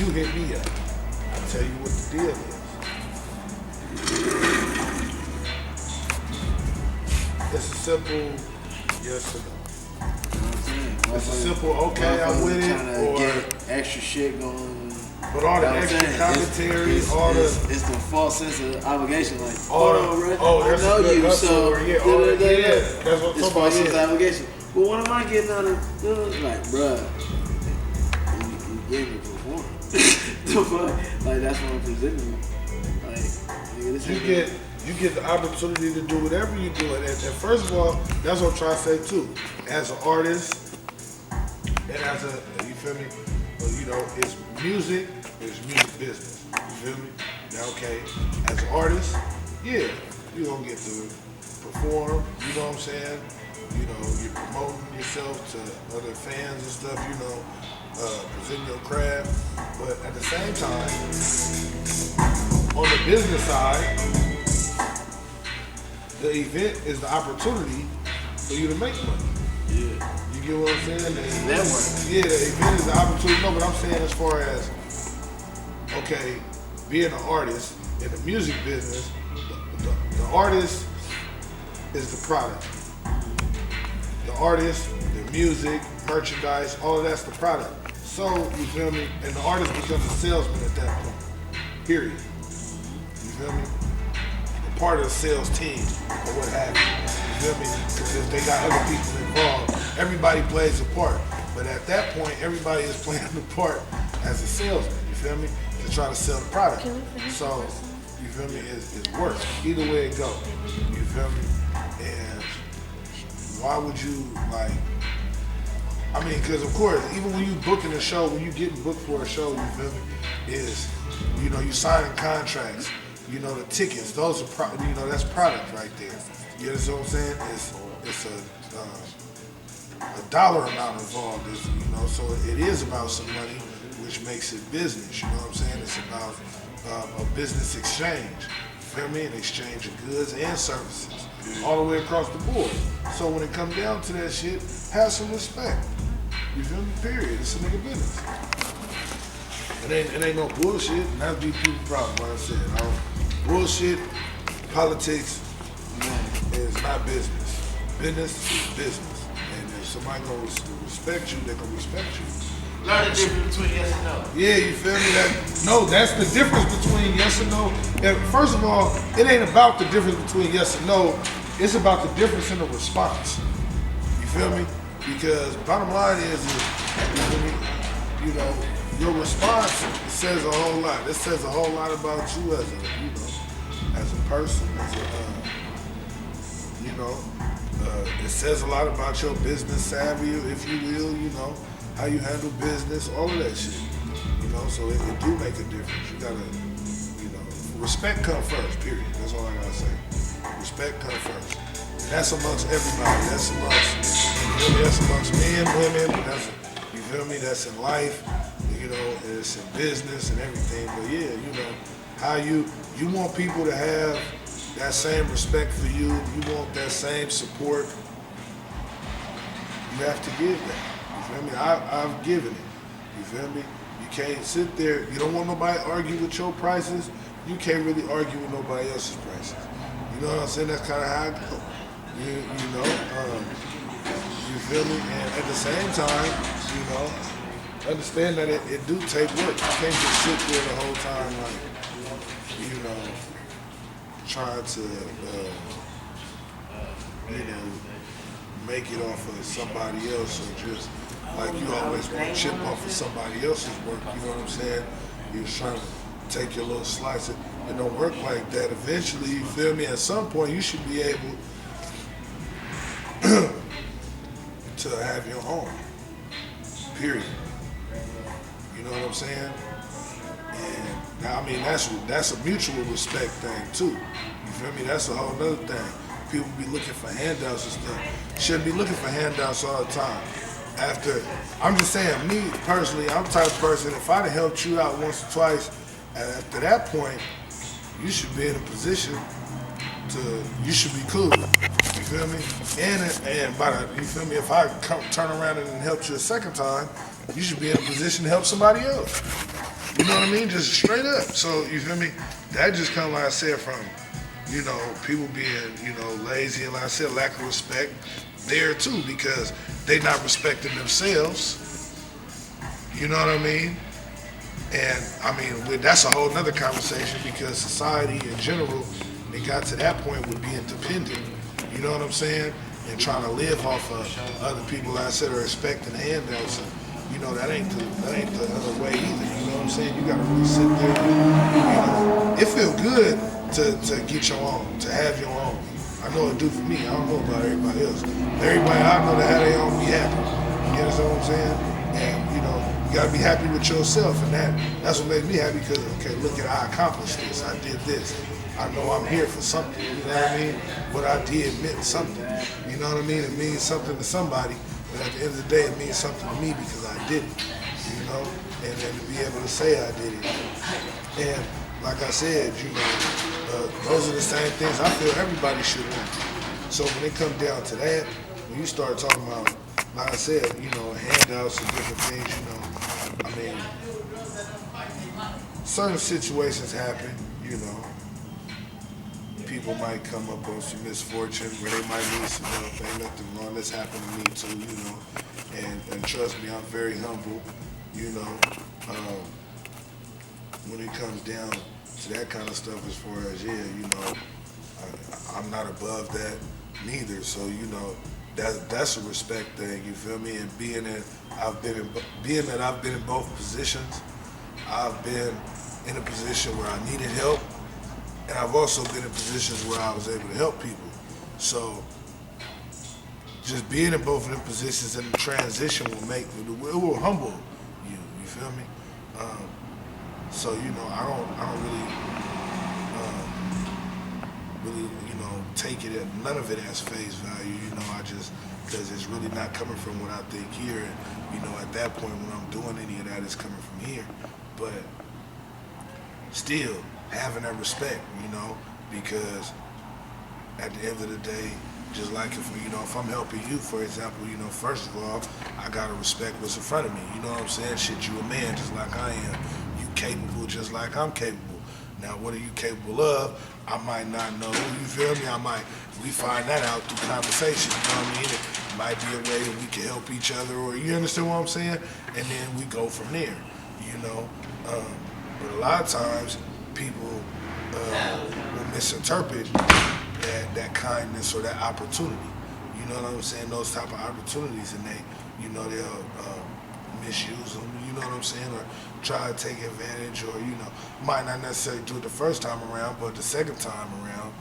you hit me up. I'll tell you what the deal is. It's a simple yes or no. It's a simple okay, I'm with it, or get extra shit going. But all the extra commentary, it's the false sense of obligation. Like, that's I know you, so that's what I'm talking about. False sense of obligation. But what am I getting out of? Like, bruh, you gave me perform. Like that's what I'm presenting. Like, nigga, you get the opportunity to do whatever you do, and first of all, that's what I'm trying to say too. As an artist, and as a, you feel me? You know, it's music business. You feel me? Now, okay, as an artist, yeah, you're gonna get to perform, you know what I'm saying? You know, you're promoting yourself to other fans and stuff, you know, presenting your craft. But at the same time, on the business side, the event is the opportunity for you to make money. Yeah. You get what I'm saying? Network. Yeah, the event is the opportunity. No, but I'm saying as far as, okay, being an artist in the music business, the artist is the product. The artist, the music, merchandise, all of that's the product. So, you feel me? And the artist becomes a salesman at that point. Period. You feel me? A part of the sales team or what have you. You feel me? Because if they got other people involved, everybody plays a part. But at that point, everybody is playing the part as a salesman. You feel me? To try to sell the product. So, you feel me? It works. Either way it goes. You feel me? And why would you, like, I mean, because of course, even when you booking a show, when you getting booked for a show, you feel me, is, you know, you signing contracts, you know, the tickets, those are, you know, that's product right there. You understand what I'm saying? It's a dollar amount involved, you know, so it is about some money, which makes it business, you know what I'm saying? It's about a business exchange, you feel me? An exchange of goods and services, all the way across the board. So when it comes down to that shit, have some respect. You feel me? Period. It's a nigga business. It ain't no bullshit, and that's be people's problem, like I said. Bullshit, politics is not business. Business is business. And if somebody gonna respect you, they're gonna respect you. Learn the difference between yes and no. Yeah, you feel me? That's the difference between yes and no. And first of all, it ain't about the difference between yes and no. It's about the difference in the response. You feel me? Because bottom line is, you know, your response says a whole lot. It says a whole lot about you as a, you know, as a person, as a, you know, it says a lot about your business savvy, if you will, you know, how you handle business, all of that shit. You know, so it do make a difference. You gotta, you know, respect come first, period. That's all I gotta say. Respect come first. And that's amongst everybody. That's amongst men, women, you feel me? That's in life, you know, it's in business and everything. But yeah, you know, how you want people to have that same respect for you, you want that same support, you have to give that. You feel me? I've given it. You feel me? You can't sit there, you don't want nobody to argue with your prices, you can't really argue with nobody else's prices. You know what I'm saying? That's kind of how I go. You know, you feel me? And at the same time, you know, understand that it do take work. You can't just sit there the whole time like, you know, trying to, you know, make it off of somebody else or just like you always want to chip off of somebody else's work. You know what I'm saying? You're trying to take your little slice. It don't work like that. Eventually, you feel me? At some point, you should be able to have your own. Period. You know what I'm saying? And I mean that's a mutual respect thing too. You feel me? That's a whole other thing. People be looking for handouts and stuff. Shouldn't be looking for handouts all the time. I'm just saying, me personally, I'm the type of person, if I'd have helped you out once or twice, after that point, you should be in a position you should be cool. You feel me? And you feel me? If I turn around and help you a second time, you should be in a position to help somebody else. You know what I mean? Just straight up. So you feel me? That just come like I said from, people being, lazy and like I said, lack of respect there too because they not respecting themselves. You know what I mean? And I mean, that's a whole nother conversation because society in general, they got to that point with being dependent. You know what I'm saying? And trying to live off of other people, like I said, are expecting handouts. And, that ain't the other way either. You know what I'm saying? You gotta really sit there. It feel good to get your own, to have your own. I know it do for me. I don't know about everybody else. Everybody I know that have their own be happy. You understand what I'm saying? And you gotta be happy with yourself, and that's what makes me happy because okay, look at I accomplished this. I did this. I know I'm here for something. You know what I mean? What I did meant something. You know what I mean? It means something to somebody. But at the end of the day, it means something to me because I did it, and then to be able to say I did it. And like I said, those are the same things I feel everybody should want. So when it comes down to that, when you start talking about, like I said, handouts and different things, I mean, certain situations happen, people might come up on some misfortune where they might need some help. Ain't nothing wrong. That's happened to me too, And trust me, I'm very humble, when it comes down to that kind of stuff as far as, I'm not above that neither. So, that's a respect thing, you feel me? And being that I've been in both positions, I've been in a position where I needed help, and I've also been in positions where I was able to help people. So just being in both of them positions and the transition it will humble you. You feel me? So I don't really take it none of it as face value. I just because it's really not coming from what I think here, and at that point when I'm doing any of that, it's coming from here. But still having that respect, because at the end of the day, just like if I'm helping you, for example, first of all, I gotta respect what's in front of me. You know what I'm saying? Shit, you a man just like I am. You capable just like I'm capable. Now, what are you capable of? I might not know. You feel me? We find that out through conversation. You know what I mean? It might be a way that we can help each other, or you understand what I'm saying? And then we go from there. But a lot of times, people will misinterpret that kindness or that opportunity. You know what I'm saying? Those type of opportunities, and they'll misuse them. You know what I'm saying? Or try to take advantage, or might not necessarily do it the first time around, but the second time around,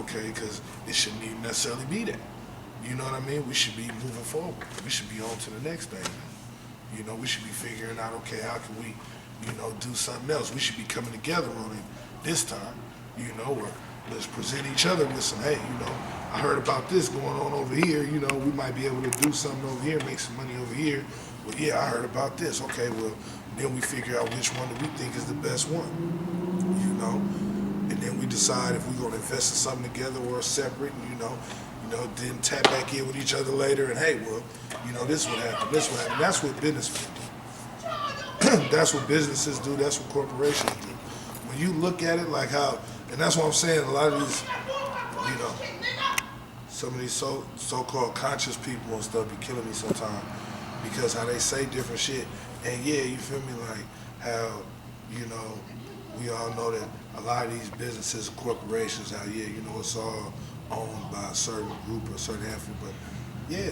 okay, because it shouldn't even necessarily be that. You know what I mean? We should be moving forward. We should be on to the next thing. We should be figuring out, okay, how can we, do something else? We should be coming together on it this time, or let's present each other with some, hey, I heard about this going on over here, we might be able to do something over here, make some money over here. Well, yeah, I heard about this. Okay, well, then we figure out which one that we think is the best one, and then we decide if we're going to invest in something together or separate, then tap back in with each other later and, hey, well, this would happen, this would happen. That's what business do. That's what businesses do. That's what corporations do. When you look at it like how, and that's what I'm saying, a lot of these, some of these so-called conscious people and stuff be killing me sometimes because how they say different shit. And yeah, you feel me, like how, we all know that a lot of these businesses and corporations, how, it's all owned by a certain group or a certain handful, but yeah,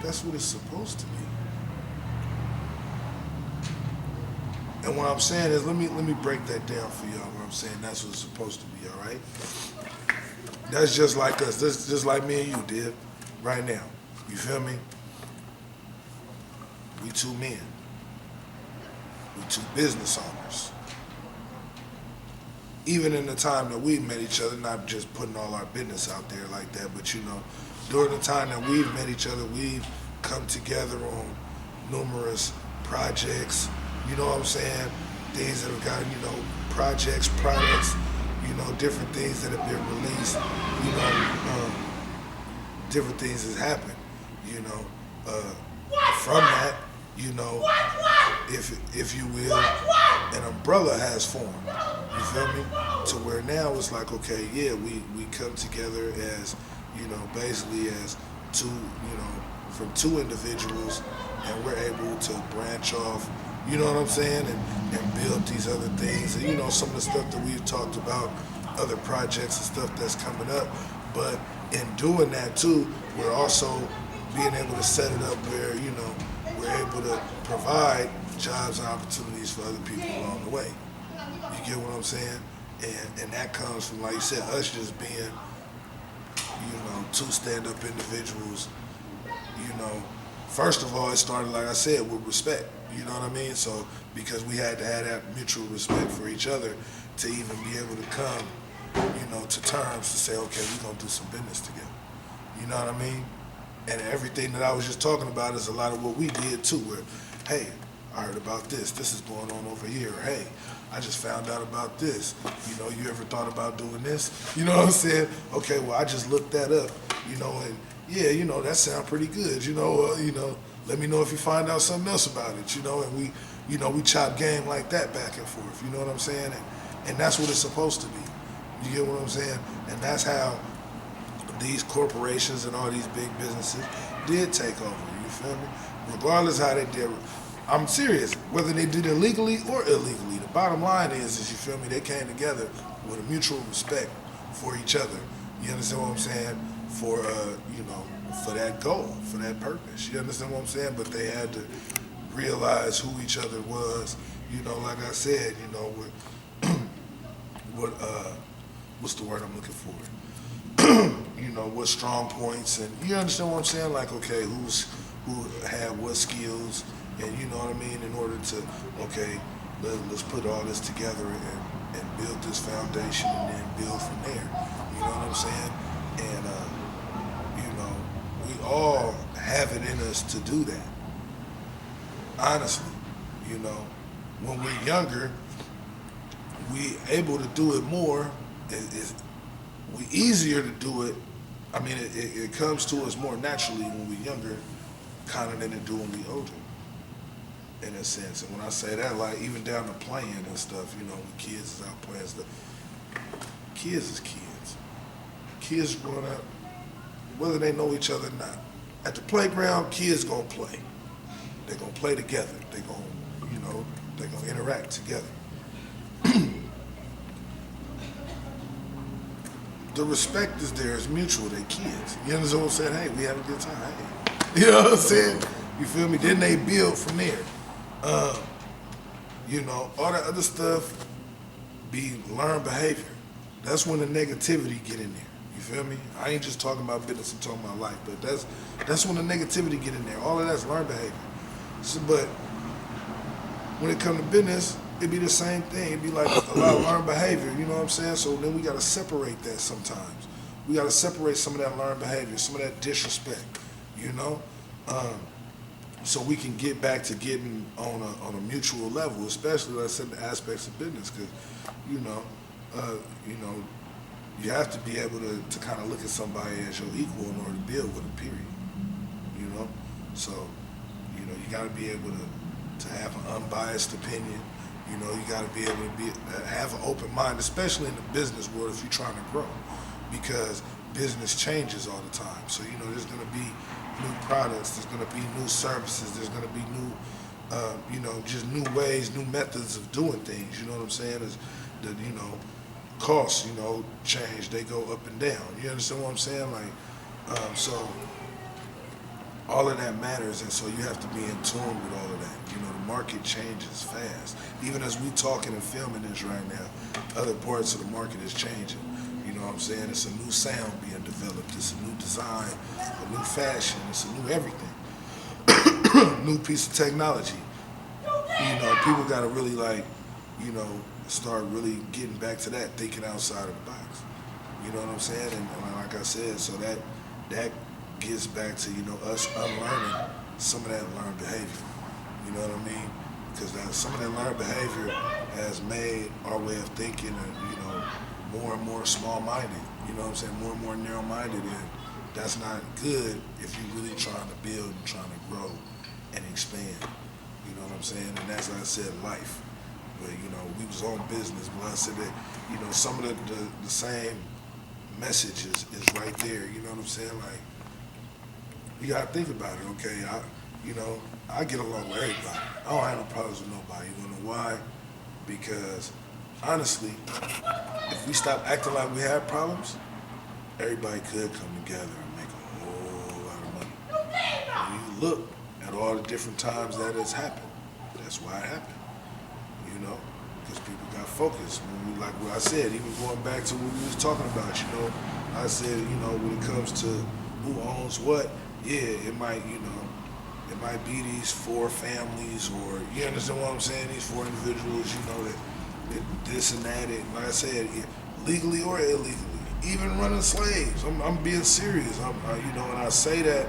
that's what it's supposed to be. And what I'm saying is, let me break that down for y'all. What I'm saying, that's what it's supposed to be, all right? That's just like us. That's just like me and you did right now. You feel me? We two men. We two business owners. Even in the time that we met each other, not just putting all our business out there like that, but during the time that we've met each other, we've come together on numerous projects, you know what I'm saying? Things that have gotten, projects, products, different things that have been released, different things has happened, from that, if you will, an umbrella has formed. You feel me? To where now it's like, okay, yeah, we come together as, basically as two, from two individuals, and we're able to branch off, you know what I'm saying, and build these other things, and some of the stuff that we've talked about, other projects and stuff that's coming up. But in doing that too, we're also being able to set it up where, we're able to provide jobs and opportunities for other people along the way. You get what I'm saying? And that comes from, like you said, us just being, two stand-up individuals. First of all, it started, like I said, with respect. You know what I mean? So, because we had to have that mutual respect for each other to even be able to come, to terms to say, okay, we're going to do some business together. You know what I mean? And everything that I was just talking about is a lot of what we did too, where, hey, I heard about this is going on over here. Or, hey, I just found out about this. You ever thought about doing this? You know what I'm saying? Okay, well, I just looked that up, and yeah, that sounds pretty good. Let me know if you find out something else about it, and we chop game like that back and forth, you know what I'm saying? And that's what it's supposed to be. You get what I'm saying? And that's how these corporations and all these big businesses did take over, you feel me? Regardless how they did, I'm serious, whether they did it legally or illegally, the bottom line is you feel me, they came together with a mutual respect for each other. You understand what I'm saying? For, for that goal, for that purpose. You understand what I'm saying? But they had to realize who each other was, like I said, what's the word I'm looking for? What strong points, and you understand what I'm saying? Like, okay, who had what skills, and you know what I mean, in order to, okay, let's put all this together and build this foundation and then build from there. You know what I'm saying? And, we all have it in us to do that. Honestly, when we're younger, we able to do it more. We easier to do it. I mean, it comes to us more naturally when we're younger, kind of than it do when we're older, in a sense. And when I say that, like even down to playing and stuff, when kids is out playing stuff. Kids is kids. Kids growing up, whether they know each other or not. At the playground, kids gonna play. They're gonna play together. They're gonna interact together. The respect is there, it's mutual, they kids. You understand what I'm saying? Hey, we have a good time. Hey. You know what I'm saying? You feel me? Then they build from there. All that other stuff be learned behavior. That's when the negativity get in there. You feel me? I ain't just talking about business, I'm talking about life, but that's when the negativity get in there. All of that's learned behavior. So, but when it comes to business, it'd be the same thing. It'd be like a lot of learned behavior, you know what I'm saying? So then we gotta separate that sometimes. We gotta separate some of that learned behavior, some of that disrespect, so we can get back to getting on a mutual level, especially like certain aspects of business, because you have to be able to kind of look at somebody as your equal in order to build with them, period. So you got to be able to have an unbiased opinion. You got to be able to have an open mind, especially in the business world if you're trying to grow, because business changes all the time. So there's going to be new products, there's going to be new services, there's going to be new, just new ways, new methods of doing things. You know what I'm saying? Is that costs, change, they go up and down. You understand what I'm saying? Like, so all of that matters, and so you have to be in tune with all of that. The market changes fast. Even as we talking and filming this right now, other parts of the market is changing. You know what I'm saying? It's a new sound being developed. It's a new design, a new fashion. It's a new everything. New piece of technology. People got to really start really getting back to that, thinking outside of the box. You know what I'm saying? And like I said, so that gets back to, us unlearning some of that learned behavior. You know what I mean? Because some of that learned behavior has made our way of thinking, more and more small-minded. You know what I'm saying? More and more narrow-minded, and that's not good if you're really trying to build and trying to grow and expand. You know what I'm I'm saying? And as I said, life. But, you know, we was on business, but I said that, you know, some of the same messages is right there, you know what I'm saying? Like, you gotta think about it, okay? I get along with everybody. I don't have no problems with nobody. You wanna know why? Because, honestly, if we stop acting like we have problems, everybody could come together and make a whole lot of money. When you look at all the different times that has happened, that's why it happened. You know, because people got focused. When we, like what I said, even going back to what we was talking about, you know, I said, you know, when it comes to who owns what, yeah, it might, you know, it might be these 4 families, or, you understand what I'm saying, these 4 individuals, you know, that this and that, and like I said, legally or illegally, even running slaves. I'm being serious. You know, and I say that,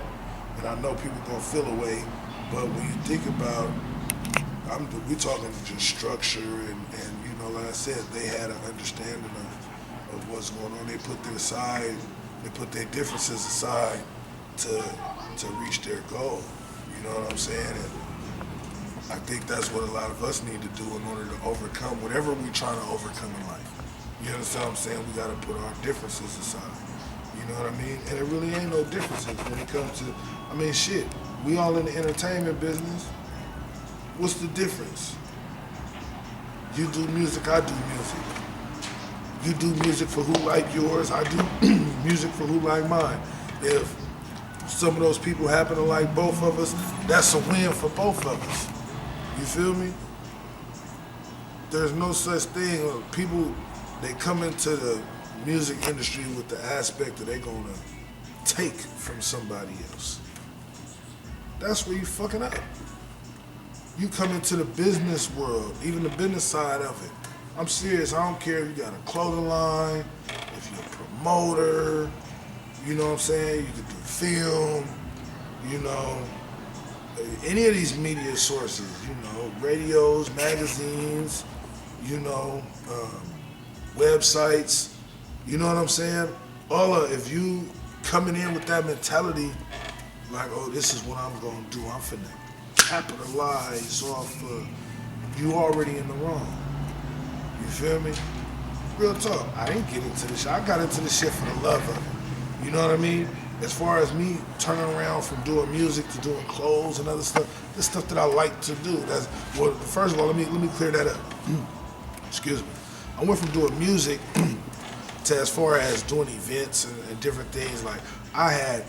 and I know people gonna feel away, but when you think about, we talking just structure, and you know, like I said, they had an understanding of what's going on. They put their differences aside to reach their goal. You know what I'm saying? And I think that's what a lot of us need to do in order to overcome whatever we're trying to overcome in life. You understand what I'm saying? We gotta put our differences aside. You know what I mean? And it really ain't no differences when it comes to, I mean, shit, we all in the entertainment business. What's the difference? You do music, I do music. You do music for who like yours, I do music for who like mine. If some of those people happen to like both of us, that's a win for both of us. You feel me? There's no such thing. People, they come into the music industry with the aspect that they're gonna take from somebody else. That's where you fucking up. You come into the business world, even the business side of it. I'm serious, I don't care if you got a clothing line, if you're a promoter, you know what I'm saying? You could do film, you know, any of these media sources, you know, radios, magazines, you know, websites, you know what I'm saying? If you coming in with that mentality, like, oh, this is what I'm gonna do, I'm finna capitalize off of, you already in the wrong. You feel me? Real talk, I didn't get into this shit. I got into this shit for the love of it. You know what I mean? As far as me turning around from doing music to doing clothes and other stuff, this stuff that I like to do. That's, well, first of all, let me clear that up. Excuse me. I went from doing music to as far as doing events and different things. Like, I had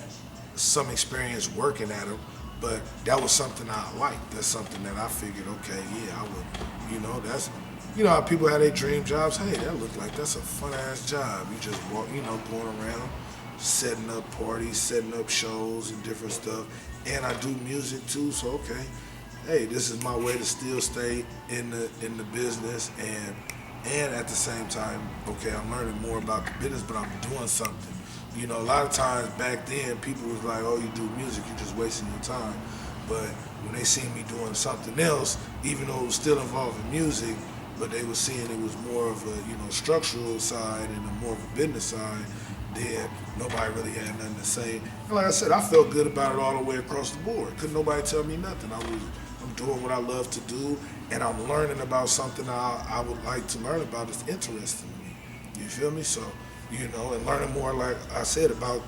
some experience working at them, but that was something I liked. That's something that I figured, okay, yeah, I would, you know, that's, you know how people have their dream jobs. Hey, that look like that's a fun ass job. You just walk, you know, going around, setting up parties, setting up shows and different stuff. And I do music too, so okay. Hey, this is my way to still stay in the business and at the same time, okay, I'm learning more about the business, but I'm doing something. You know, a lot of times back then, people was like, oh, you do music, you're just wasting your time. But when they see me doing something else, even though it was still involving music, but they were seeing it was more of a, you know, structural side and a more of a business side, then nobody really had nothing to say. And like I said, I felt good about it all the way across the board. Couldn't nobody tell me nothing. I'm doing what I love to do, and I'm learning about something I would like to learn about. It's interesting to me. You feel me? So, you know, and learning more, like I said, about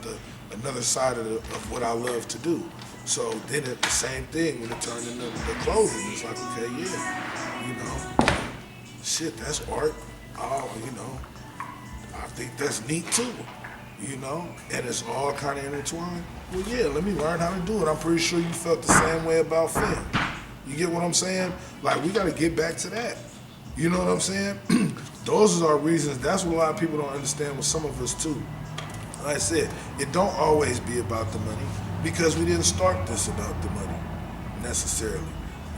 another side of what I love to do. So then it's the same thing when it turned into the clothing. It's like, okay, yeah, you know, shit, that's art. Oh, you know, I think that's neat too. You know, and it's all kind of intertwined. Well, yeah, let me learn how to do it. I'm pretty sure you felt the same way about film. You get what I'm saying? Like, we got to get back to that. You know what I'm saying? Those are our reasons. That's what a lot of people don't understand with some of us too. Like I said, it don't always be about the money, because we didn't start this about the money necessarily.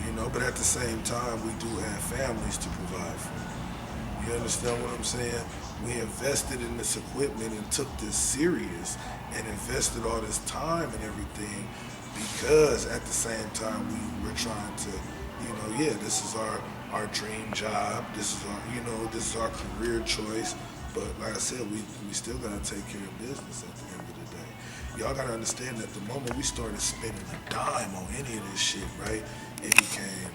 You know, but at the same time, we do have families to provide for. You understand what I'm saying? We invested in this equipment and took this serious and invested all this time and everything, because at the same time we were trying to, you know, yeah, this is our dream job, this is our, you know, this is our career choice, but like I said, we still gotta take care of business at the end of the day. Y'all gotta understand that the moment we started spending a dime on any of this shit, right, it became